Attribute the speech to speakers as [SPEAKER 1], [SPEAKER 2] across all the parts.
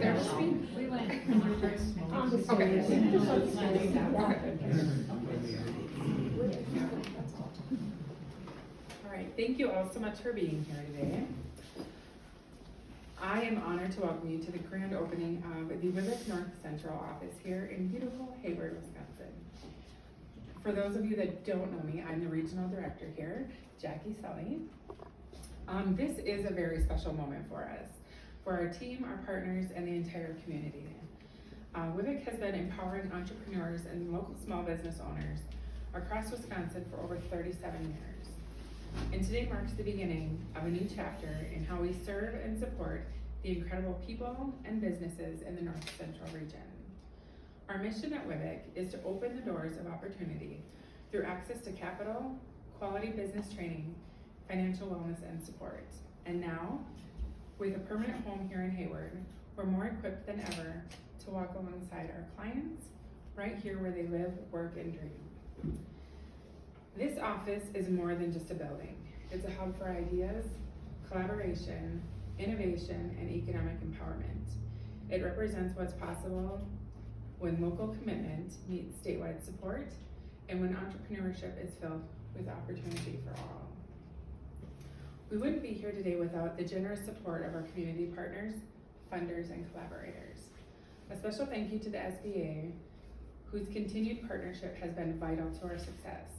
[SPEAKER 1] We went.
[SPEAKER 2] All right, thank you all so much for being here today. I am honored to welcome you to the grand opening of the WWBIC North Central office here in beautiful Hayward, Wisconsin. For those of you that don't know me, I'm the regional director here, Jaci Sulley. This is a very special moment for us, for our team, our partners, and the entire community. WWBIC has been empowering entrepreneurs and local small business owners across Wisconsin for over 37 years. And today marks the beginning of a new chapter in how we serve and support the incredible people and businesses in the North Central region. Our mission at WWBIC is to open the doors of opportunity through access to capital, quality business training, financial wellness, and support. And now, with a permanent home here in Hayward, we're more equipped than ever to walk alongside our clients right here where they live, work, and dream. This office is more than just a building. It's a hub for ideas, collaboration, innovation, and economic empowerment. It represents what's possible when local commitment meets statewide support and when entrepreneurship is filled with opportunity for all. We wouldn't be here today without the generous support of our community partners, funders, and collaborators. A special thank you to the SBA, whose continued partnership has been vital to our success,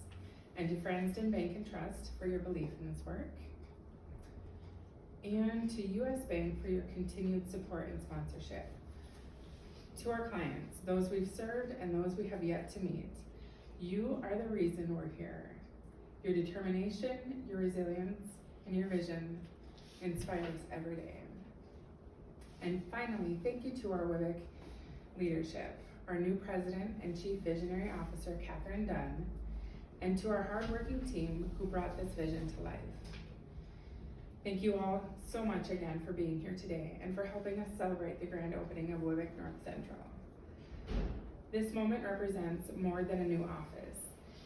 [SPEAKER 2] and to Frandsen Bank and Trust for your belief in this work, and to US Bank for your continued support and sponsorship. To our clients, those we've served and those we have yet to meet, you are the reason we're here. Your determination, your resilience, and your vision inspires us every day. And finally, thank you to our WWBIC leadership, our new President and Chief Visionary Officer, Catherine Dunn, and to our hardworking team who brought this vision to life. Thank you all so much again for being here today and for helping us celebrate the grand opening of WWBIC North Central. This moment represents more than a new office.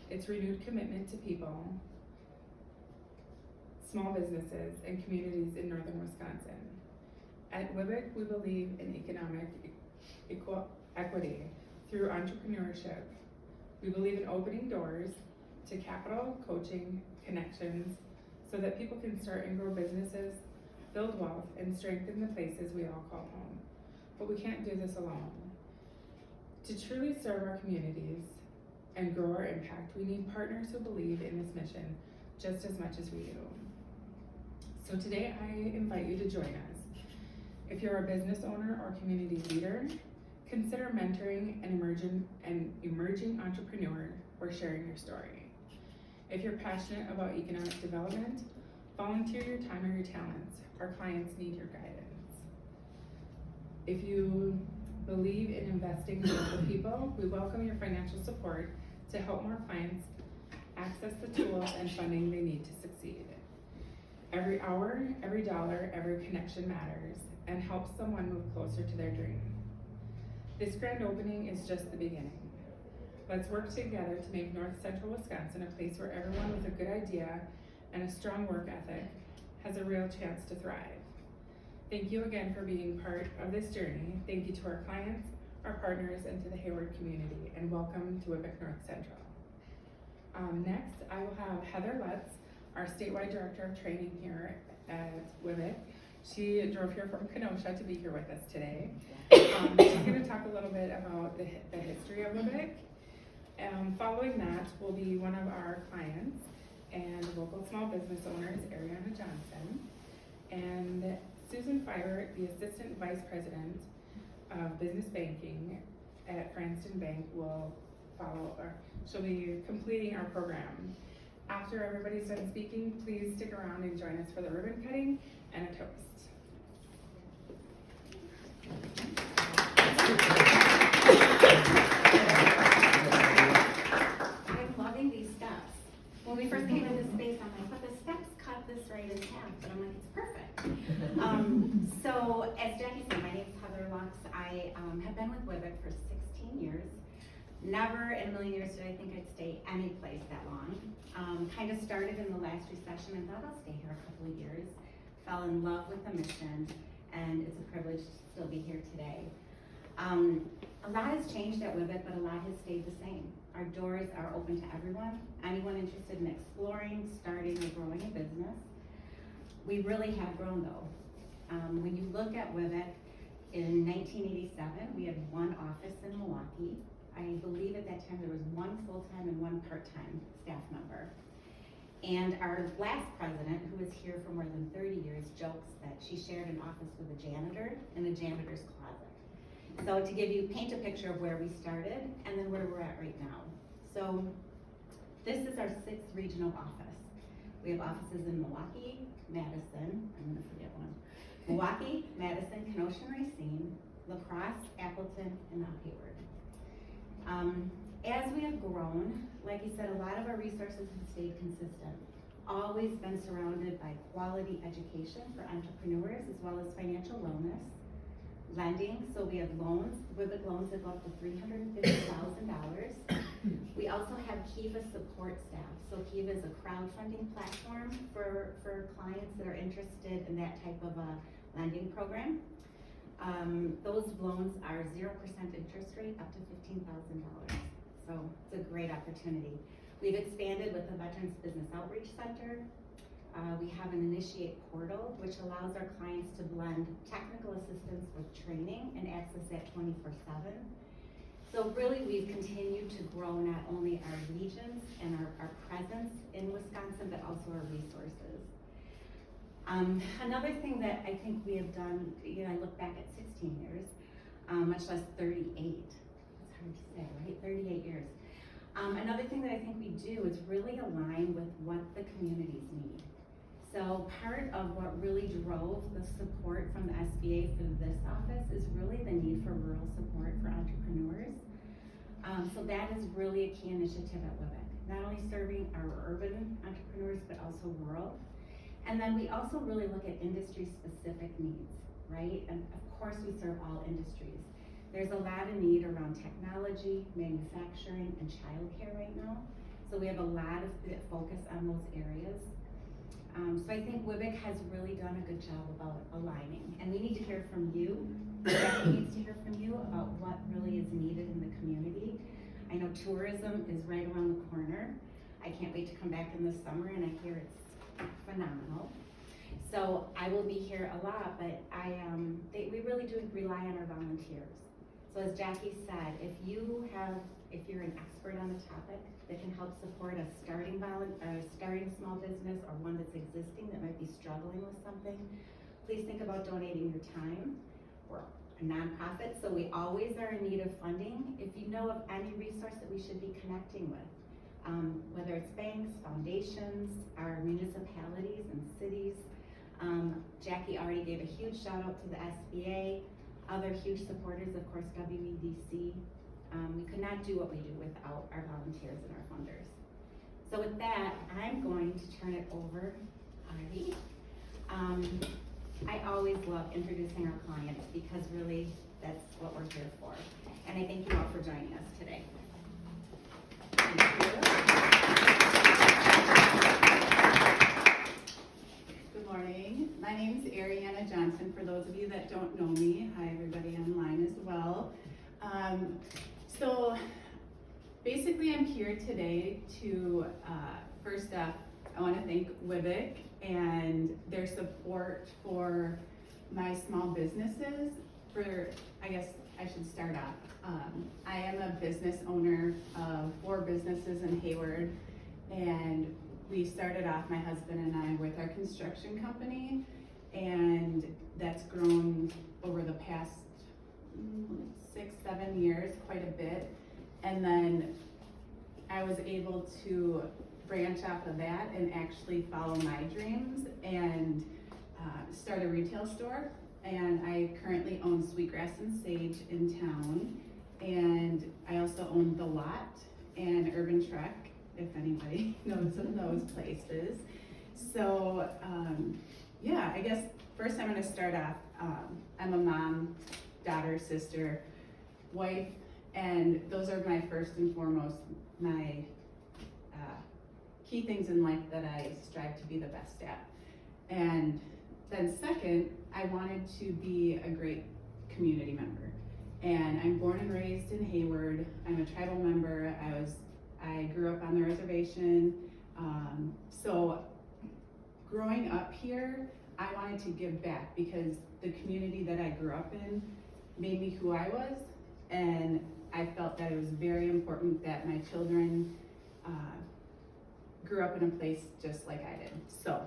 [SPEAKER 2] It's renewed commitment to people, small businesses, and communities in northern Wisconsin. At WWBIC, we believe in economic equity through entrepreneurship. We believe in opening doors to capital, coaching, connections, so that people can start and grow businesses, build wealth, and strengthen the places we all call home. But we can't do this alone. To truly serve our communities and grow our impact, we need partners who believe in this mission just as much as we do. So today I invite you to join us. If you're a business owner or community leader, consider mentoring an emerging entrepreneur or sharing your story. If you're passionate about economic development, volunteer your time or your talents. Our clients need your guidance. If you believe in investing in local people, we welcome your financial support to help more clients access the tools and funding they need to succeed. Every hour, every dollar, every connection matters and helps someone move closer to their dream. This grand opening is just the beginning. Let's work together to make North Central Wisconsin a place where everyone with a good idea and a strong work ethic has a real chance to thrive. Thank you again for being part of this journey. Thank you to our clients, our partners, and to the Hayward community, and welcome to WWBIC North Central. Next, I will have Heather Lutz, our statewide director of training here at WWBIC. She drove here from Kenosha to be here with us today. She's going to talk a little bit about the history of WWBIC. Following that will be one of our clients and local small business owners, Ariana Johnson, and Susan Fibert, the Assistant Vice President of Business Banking at Frandsen Bank, will follow, or she'll be completing our program. After everybody's done speaking, please stick around and join us for the ribbon cutting and a toast.
[SPEAKER 3] I'm loving these steps. When we first came into space, I'm like, but the steps cut this right in half, but I'm like, it's perfect. So as Jackie said, my name is Heather Lutz. I have been with WWBIC for 16 years. Never in a million years did I think I'd stay any place that long. Kind of started in the last recession and thought I'll stay here a couple of years. Fell in love with the mission and it's a privilege to still be here today. A lot has changed at WWBIC, but a lot has stayed the same. Our doors are open to everyone, anyone interested in exploring, starting, or growing a business. We really have grown though. When you look at WWBIC, in 1987, we had one office in Milwaukee. I believe at that time there was one full-time and one part-time staff member. And our last president, who was here for more than 30 years, jokes that she shared an office with a janitor in a janitor's closet. So to paint a picture of where we started and then where we're at right now. So this is our 6th regional office. We have offices in Milwaukee, Madison, I'm gonna forget one. Milwaukee, Madison, Kenosha, Racine, La Crosse, Appleton, and now Hayward. As we have grown, like you said, a lot of our resources have stayed consistent. Always been surrounded by quality education for entrepreneurs as well as financial wellness. Lending, so we have loans, WWBIC loans that go up to $350,000. We also have Kiva support staff. So Kiva is a crowdfunding platform for clients that are interested in that type of a lending program. Those loans are 0% interest rate up to $15,000. So it's a great opportunity. We've expanded with the Veterans Business Outreach Center. We have an Initiate portal, which allows our clients to blend technical assistance with training and access that 24/7. So really, we've continued to grow not only our regions and our presence in Wisconsin, but also our resources. Another thing that I think we have done, I look back at 16 years, much less 38. It's hard to say, right? 38 years. Another thing that I think we do is really align with what the communities need. So part of what really drove the support from the SBA for this office is really the need for rural support for entrepreneurs. So that is really a key initiative at WWBIC, not only serving our urban entrepreneurs, but also rural. And then we also really look at industry-specific needs, right? And of course we serve all industries. There's a lot of need around technology, manufacturing, and childcare right now. So we have a lot of focus on those areas. So I think WWBIC has really done a good job about aligning, and we need to hear from you. Jackie needs to hear from you about what really is needed in the community. I know tourism is right around the corner. I can't wait to come back in the summer, and I hear it's phenomenal. So I will be here a lot, but we really do rely on our volunteers. So as Jackie said, if you're an expert on the topic that can help support a starting small business or one that's existing that might be struggling with something, please think about donating your time. We're a nonprofit, so we always are in need of funding. If you know of any resource that we should be connecting with, whether it's banks, foundations, our municipalities and cities. Jackie already gave a huge shout out to the SBA, other huge supporters, of course, WWBIC. We could not do what we do without our volunteers and our funders. So with that, I'm going to turn it over, Ari. I always love introducing our clients because really that's what we're here for. And I thank you all for joining us today. Thank you.
[SPEAKER 1] Good morning. My name is Ariana Johnson. For those of you that don't know me, hi everybody online as well. So basically I'm here today to, first up, I want to thank WWBIC and their support for my small businesses. I guess I should start off. I am a business owner of 4 businesses in Hayward, and we started off, my husband and I, with our construction company, and that's grown over the past 6-7 years quite a bit. And then I was able to branch off of that and actually follow my dreams and start a retail store. And I currently own Sweetgrass and Sage in town, and I also own The Lot and Urban Trek, if anybody knows of those places. So yeah, I guess first I'm going to start off. I'm a mom, daughter, sister, wife, and those are my first and foremost, my key things in life that I strive to be the best at. And then second, I wanted to be a great community member. And I'm born and raised in Hayward. I'm a tribal member. I grew up on the reservation. So growing up here, I wanted to give back because the community that I grew up in made me who I was. And I felt that it was very important that my children grew up in a place just like I did. So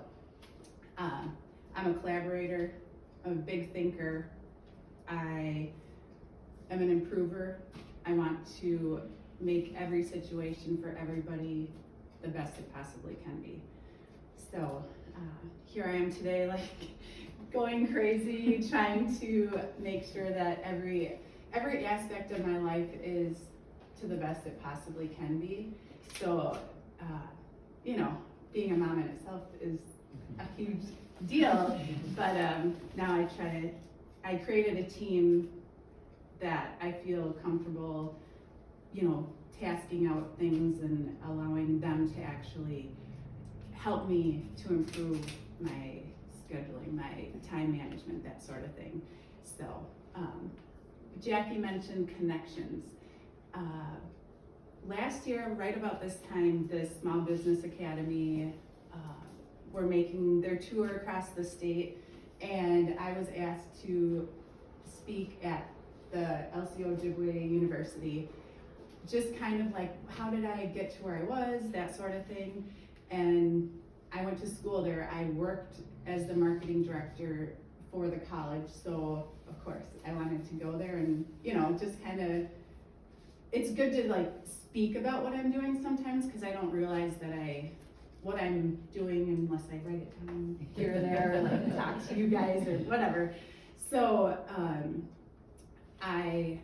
[SPEAKER 1] I'm a collaborator, I'm a big thinker, I am an improver. I want to make every situation for everybody the best it possibly can be. So here I am today, like going crazy, trying to make sure that every aspect of my life is to the best it possibly can be. So, you know, being a mom in itself is a huge deal, but now I created a team that I feel comfortable, you know, tasking out things and allowing them to actually help me to improve my scheduling, my time management, that sort of thing. So, Jackie mentioned connections. Last year, right about this time, the Small Business Academy were making their tour across the state, and I was asked to speak at the LCO Ojibwe University, just kind of like, how did I get to where I was, that sort of thing. And I went to school there. I worked as the marketing director for the college, so of course I wanted to go there and, you know, just kind of, it's good to like speak about what I'm doing sometimes, because I don't realize that what I'm doing unless I write it down here or there, or like talk to you guys or whatever. So I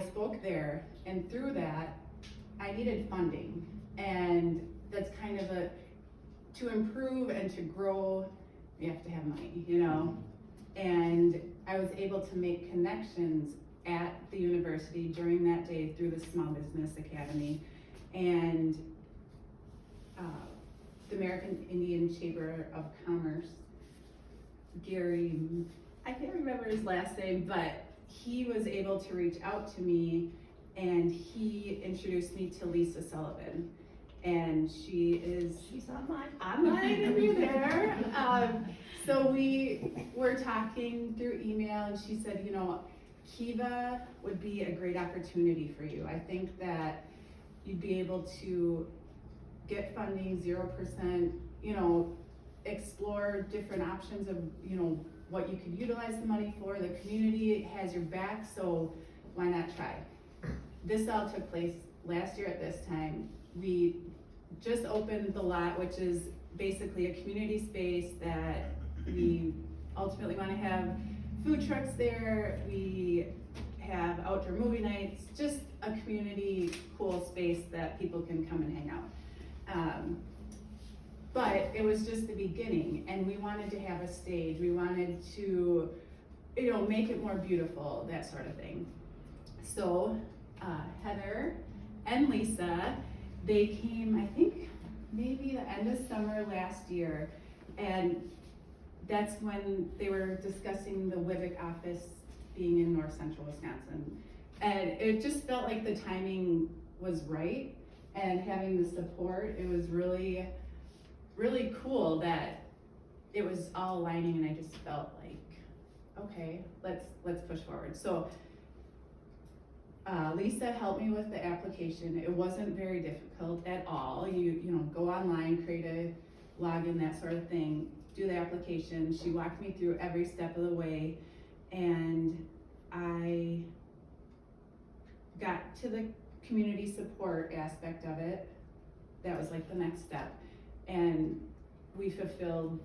[SPEAKER 1] spoke there, and through that I needed funding, and that's kind of to improve and to grow, you have to have money, you know. And I was able to make connections at the university during that day through the Small Business Academy, and the American Indian Chamber of Commerce, Gary, I can't remember his last name, but he was able to reach out to me, and he introduced me to Lisa Sullivan. And she's online and you're there. So we were talking through email, and she said, you know, Kiva would be a great opportunity for you. I think that you'd be able to get funding 0%, you know, explore different options of, you know, what you could utilize the money for. The community has your back, so why not try? This all took place last year at this time. We just opened the lot, which is basically a community space that we ultimately want to have food trucks there. We have outdoor movie nights, just a community cool space that people can come and hang out. But it was just the beginning, and we wanted to have a stage. We wanted to, you know, make it more beautiful, that sort of thing. So Heather and Lisa, they came, I think, maybe the end of summer last year, and that's when they were discussing the WWBIC office being in North Central Wisconsin. And it just felt like the timing was right, and having the support, it was really, really cool that it was all aligning, and I just felt like, okay, let's push forward. So Lisa helped me with the application. It wasn't very difficult at all. You know, go online, create a login, that sort of thing, do the application. She walked me through every step of the way, and I got to the community support aspect of it. That was like the next step, and we fulfilled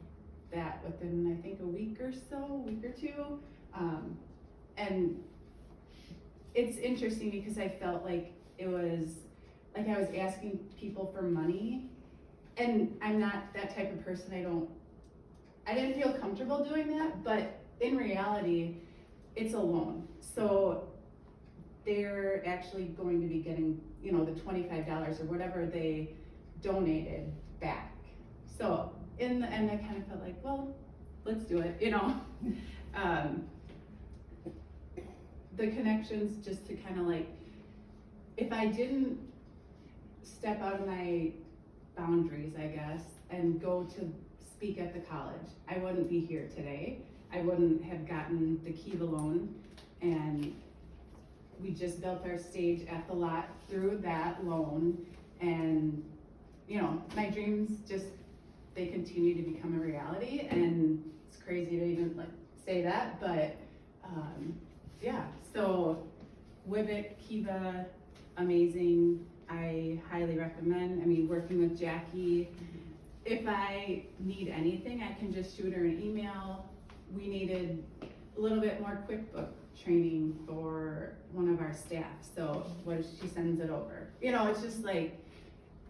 [SPEAKER 1] that within, I think, a week or two. And it's interesting because I felt like it was like I was asking people for money, and I'm not that type of person. I didn't feel comfortable doing that, but in reality, it's a loan. So they're actually going to be getting, you know, the $25 or whatever they donated back. So in the end, I kind of felt like, well, let's do it, The connections, just to kind of like, if I didn't step out of my boundaries, I guess, and go to speak at the college, I wouldn't be here today. I wouldn't have gotten the Kiva loan, and we just built our stage at the lot through that loan, and my dreams just, they continue to become a reality, and it's crazy to even like say that, but yeah, so WWBIC, Kiva, amazing. I highly recommend. I mean, working with Jaci, if I need anything, I can just shoot her an email. We needed a little bit more QuickBook training for one of our staff, so she sends it over. It's just like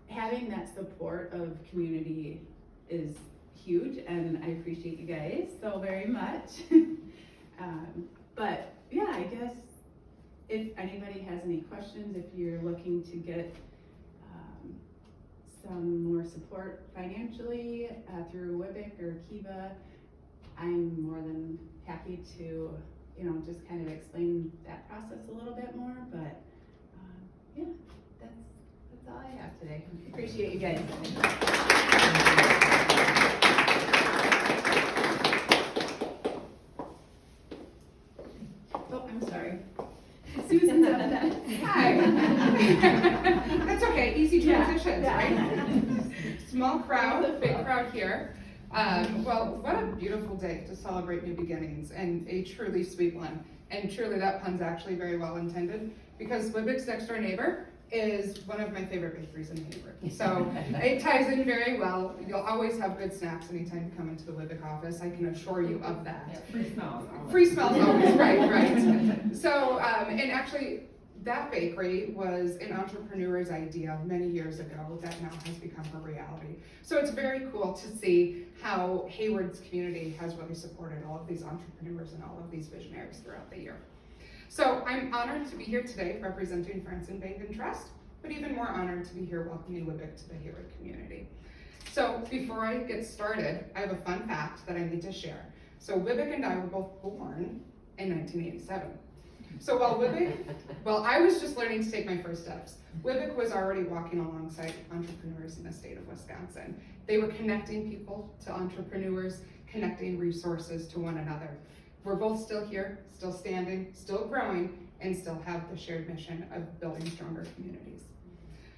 [SPEAKER 1] having that support of community is huge, and I appreciate you guys so very much. But yeah, I guess if anybody has any questions, if you're looking to get some more support financially through WWBIC or Kiva, I'm more than happy to, just kind of explain that process a little bit more. But yeah, that's all I have today. Appreciate you guys. Oh, I'm sorry. Susan's up next.
[SPEAKER 4] Hi. That's okay, easy transitions, right? Small crowd, big crowd here. Well, what a beautiful day to celebrate new beginnings, and a truly sweet one. And truly that pun's actually very well intended, because WWBIC's next door neighbor is one of my favorite bakeries in Hayward. So it ties in very well. You'll always have good snacks anytime you come into the WWBIC office, I can assure you of that.
[SPEAKER 5] Yeah, free smells.
[SPEAKER 4] Free smells always, right. So, and actually, that bakery was an entrepreneur's idea many years ago that now has become a reality. So it's very cool to see how Hayward's community has really supported all of these entrepreneurs and all of these visionaries throughout the year. So I'm honored to be here today representing Frandsen Bank and Trust, but even more honored to be here welcoming WWBIC to the Hayward community. So before I get started, I have a fun fact that I need to share. So WWBIC and I were both born in 1987. So while I was just learning to take my first steps, WWBIC was already walking alongside entrepreneurs in the state of Wisconsin. They were connecting people to entrepreneurs, connecting resources to one another. We're both still here, still standing, still growing, and still have the shared mission of building stronger communities.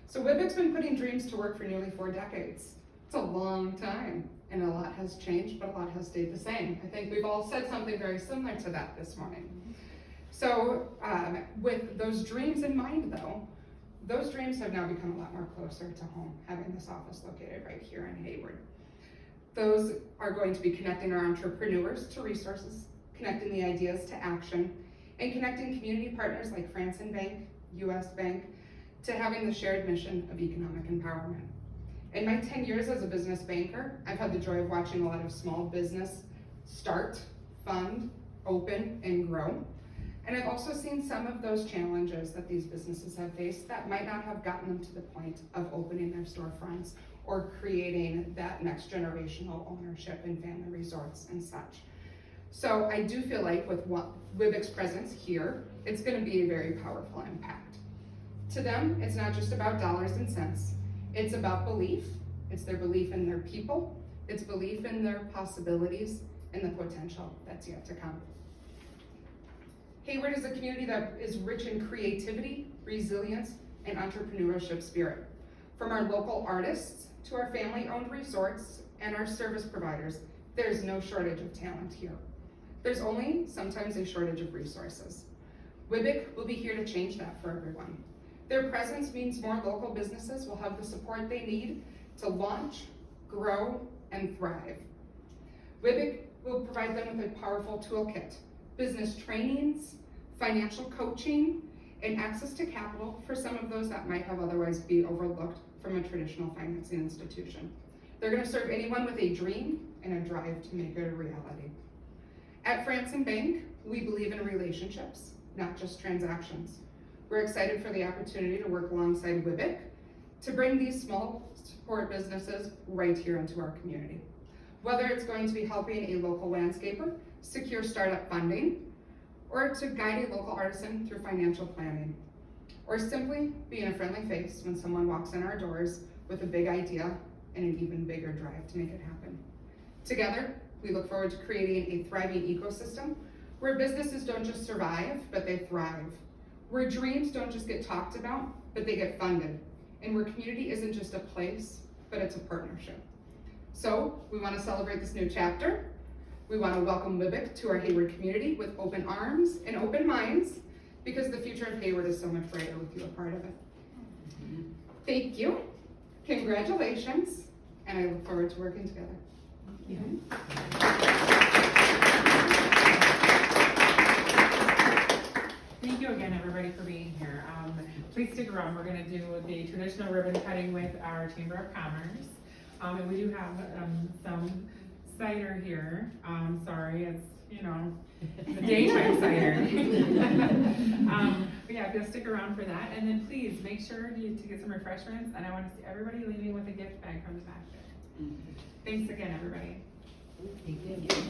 [SPEAKER 4] So WWBIC's been putting dreams to work for nearly 4 decades. It's a long time, and a lot has changed, but a lot has stayed the same. I think we've all said something very similar to that this morning. So with those dreams in mind though, those dreams have now become a lot more closer to home, having this office located right here in Hayward. Those are going to be connecting our entrepreneurs to resources, connecting the ideas to action, and connecting community partners like Frandsen Bank, US Bank, to having the shared mission of economic empowerment. In my 10 years as a business banker, I've had the joy of watching a lot of small business start, fund, open, and grow. And I've also seen some of those challenges that these businesses have faced that might not have gotten them to the point of opening their storefronts or creating that next generational ownership in family resorts and such. So I do feel like with WWBIC's presence here, it's going to be a very powerful impact. To them, it's not just about dollars and cents. It's about belief. It's their belief in their people. It's belief in their possibilities and the potential that's yet to come. Hayward is a community that is rich in creativity, resilience, and entrepreneurship spirit. From our local artists to our family-owned resorts and our service providers, there's no shortage of talent here. There's only sometimes a shortage of resources. WWBIC will be here to change that for everyone. Their presence means more local businesses will have the support they need to launch, grow, and thrive. WWBIC will provide them with a powerful toolkit, business trainings, financial coaching, and access to capital for some of those that might have otherwise be overlooked from a traditional financing institution. They're going to serve anyone with a dream and a drive to make it a reality. At Frandsen Bank, we believe in relationships, not just transactions. We're excited for the opportunity to work alongside WWBIC to bring these small support businesses right here into our community. Whether it's going to be helping a local landscaper secure startup funding, or to guide a local artisan through financial planning, or simply being a friendly face when someone walks in our doors with a big idea and an even bigger drive to make it happen. Together, we look forward to creating a thriving ecosystem where businesses don't just survive, but they thrive, where dreams don't just get talked about, but they get funded, and where community isn't just a place, but it's a partnership. So we want to celebrate this new chapter. We want to welcome WWBIC to our Hayward community with open arms and open minds, because the future of Hayward is so much brighter with you a part of it. Thank you, congratulations, and I look forward to working together.
[SPEAKER 5] Thank you again, everybody, for being here. Please stick around. We're going to do the traditional ribbon cutting with our Chamber of Commerce. And we do have some cider here. Sorry, it's, you know, the daytime cider. But yeah, just stick around for that. And then please make sure to get some refreshments. And I want to see everybody leaving with a gift bag from the back there. Thanks again, everybody.
[SPEAKER 6] Thank you.